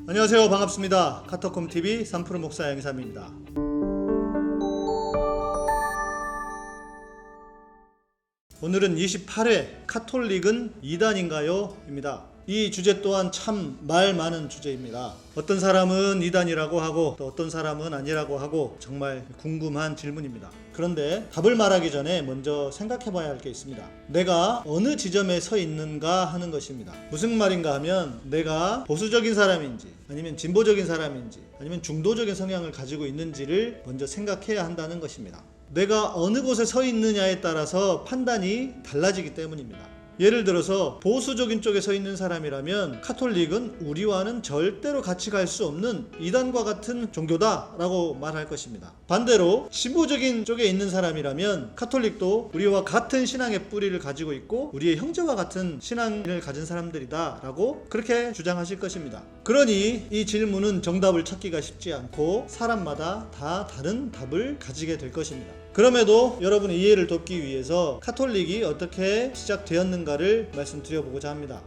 안녕하세요. 반갑습니다. 카터콤TV 3프로 목사 양삼입니다. 오늘은 28회 카톨릭은 이단인가요? 입니다. 이 주제 또한 참 말 많은 주제입니다. 어떤 사람은 이단이라고 하고 또 어떤 사람은 아니라고 하고 정말 궁금한 질문입니다. 그런데 답을 말하기 전에 먼저 생각해 봐야 할 게 있습니다. 내가 어느 지점에 서 있는가 하는 것입니다. 무슨 말인가 하면 내가 보수적인 사람인지 아니면 진보적인 사람인지 아니면 중도적인 성향을 가지고 있는지를 먼저 생각해야 한다는 것입니다. 내가 어느 곳에 서 있느냐에 따라서 판단이 달라지기 때문입니다. 예를 들어서 보수적인 쪽에 서 있는 사람이라면 카톨릭은 우리와는 절대로 같이 갈 수 없는 이단과 같은 종교다 라고 말할 것입니다. 반대로 진보적인 쪽에 있는 사람이라면 카톨릭도 우리와 같은 신앙의 뿌리를 가지고 있고 우리의 형제와 같은 신앙을 가진 사람들이다 라고 그렇게 주장하실 것입니다. 그러니 이 질문은 정답을 찾기가 쉽지 않고 사람마다 다 다른 답을 가지게 될 것입니다. 그럼에도 여러분의 이해를 돕기 위해서 카톨릭이 어떻게 시작되었는가를 말씀드려보고자 합니다.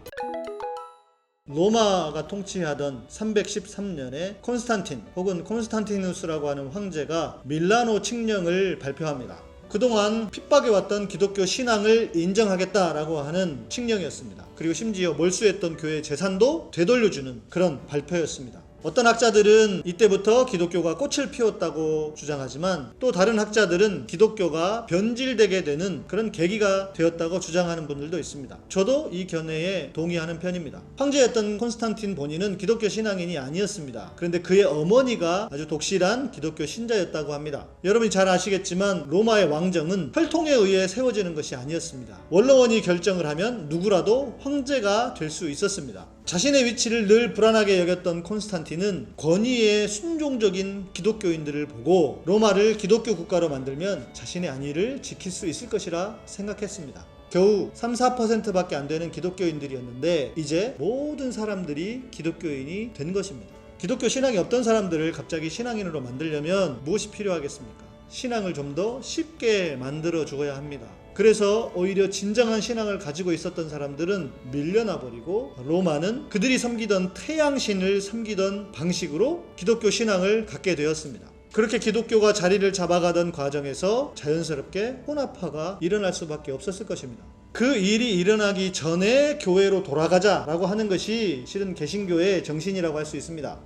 로마가 통치하던 313년에 콘스탄틴 혹은 콘스탄티누스라고 하는 황제가 밀라노 칙령을 발표합니다. 그동안 핍박해왔던 기독교 신앙을 인정하겠다라고 하는 칙령이었습니다. 그리고 심지어 몰수했던 교회 재산도 되돌려주는 그런 발표였습니다. 어떤 학자들은 이때부터 기독교가 꽃을 피웠다고 주장하지만 또 다른 학자들은 기독교가 변질되게 되는 그런 계기가 되었다고 주장하는 분들도 있습니다. 저도 이 견해에 동의하는 편입니다. 황제였던 콘스탄틴 본인은 기독교 신앙인이 아니었습니다. 그런데 그의 어머니가 아주 독실한 기독교 신자였다고 합니다. 여러분이 잘 아시겠지만 로마의 왕정은 혈통에 의해 세워지는 것이 아니었습니다. 원로원이 결정을 하면 누구라도 황제가 될 수 있었습니다. 자신의 위치를 늘 불안하게 여겼던 콘스탄틴은 권위에 순종적인 기독교인들을 보고 로마를 기독교 국가로 만들면 자신의 안위를 지킬 수 있을 것이라 생각했습니다. 겨우 3-4%밖에 안 되는 기독교인들이었는데 이제 모든 사람들이 기독교인이 된 것입니다. 기독교 신앙이 없던 사람들을 갑자기 신앙인으로 만들려면 무엇이 필요하겠습니까? 신앙을 좀 더 쉽게 만들어 주어야 합니다. 그래서 오히려 진정한 신앙을 가지고 있었던 사람들은 밀려나 버리고 로마는 그들이 섬기던 태양신을 섬기던 방식으로 기독교 신앙을 갖게 되었습니다. 그렇게 기독교가 자리를 잡아가던 과정에서 자연스럽게 혼합화가 일어날 수밖에 없었을 것입니다. 그 일이 일어나기 전에 교회로 돌아가자라고 하는 것이 실은 개신교의 정신이라고 할 수 있습니다.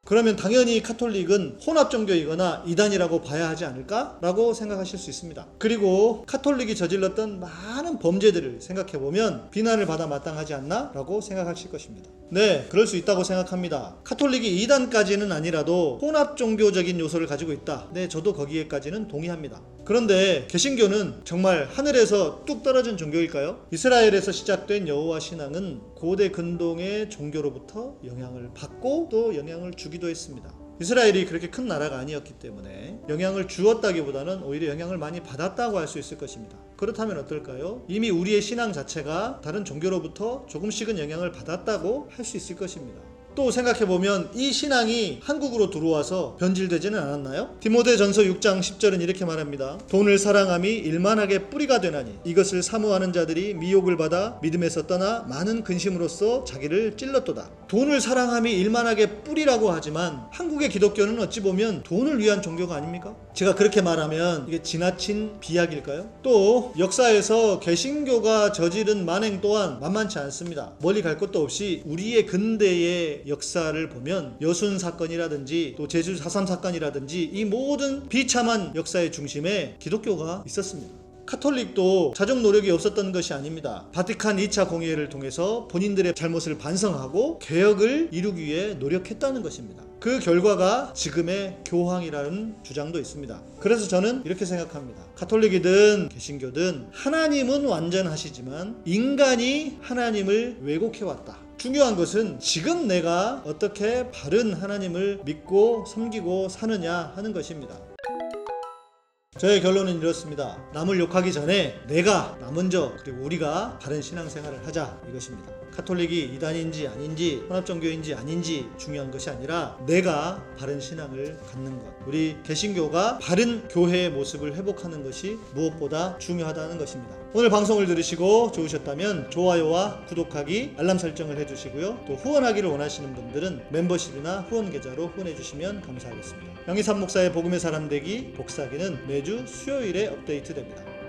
그러면 당연히 카톨릭은 혼합 종교이거나 이단이라고 봐야 하지 않을까? 라고 생각하실 수 있습니다. 그리고 카톨릭이 저질렀던 많은 범죄들을 생각해보면 비난을 받아 마땅하지 않나? 라고 생각하실 것입니다. 네, 그럴 수 있다고 생각합니다. 카톨릭이 이단까지는 아니라도 혼합 종교적인 요소를 가지고 있다. 네, 저도 거기에까지는 동의합니다. 그런데 개신교는 정말 하늘에서 뚝 떨어진 종교일까요? 이스라엘에서 시작된 여호와 신앙은 고대 근동의 종교로부터 영향을 받고 또 영향을 주기도 했습니다. 이스라엘이 그렇게 큰 나라가 아니었기 때문에 영향을 주었다기보다는 오히려 영향을 많이 받았다고 할 수 있을 것입니다. 그렇다면 어떨까요? 이미 우리의 신앙 자체가 다른 종교로부터 조금씩은 영향을 받았다고 할 수 있을 것입니다. 또 생각해보면 이 신앙이 한국으로 들어와서 변질되지는 않았나요? 디모데전서 6장 10절은 이렇게 말합니다. 돈을 사랑함이 일만하게 뿌리가 되나니 이것을 사모하는 자들이 미혹을 받아 믿음에서 떠나 많은 근심으로써 자기를 찔렀도다. 돈을 사랑함이 일만하게 뿌리라고 하지만 한국의 기독교는 어찌 보면 돈을 위한 종교가 아닙니까? 제가 그렇게 말하면 이게 지나친 비약일까요? 또 역사에서 개신교가 저지른 만행 또한 만만치 않습니다. 멀리 갈 것도 없이 우리의 근대의 역사를 보면 여순 사건이라든지 또 제주 4.3 사건이라든지 이 모든 비참한 역사의 중심에 기독교가 있었습니다. 카톨릭도 자정 노력이 없었던 것이 아닙니다. 바티칸 2차 공회를 통해서 본인들의 잘못을 반성하고 개혁을 이루기 위해 노력했다는 것입니다. 그 결과가 지금의 교황이라는 주장도 있습니다. 그래서 저는 이렇게 생각합니다. 카톨릭이든 개신교든 하나님은 완전하시지만 인간이 하나님을 왜곡해왔다. 중요한 것은 지금 내가 어떻게 바른 하나님을 믿고 섬기고 사느냐 하는 것입니다. 저의 결론은 이렇습니다. 남을 욕하기 전에 내가 나 먼저 그리고 우리가 바른 신앙생활을 하자 이것입니다. 카톨릭이 이단인지 아닌지 혼합종교인지 아닌지 중요한 것이 아니라 내가 바른 신앙을 갖는 것, 우리 개신교가 바른 교회의 모습을 회복하는 것이 무엇보다 중요하다는 것입니다. 오늘 방송을 들으시고 좋으셨다면 좋아요와 구독하기, 알람 설정을 해주시고요. 또 후원하기를 원하시는 분들은 멤버십이나 후원 계좌로 후원해 주시면 감사하겠습니다. 영희삼 목사의 복음의 사람 되기 복사기는 매주 수요일에 업데이트됩니다.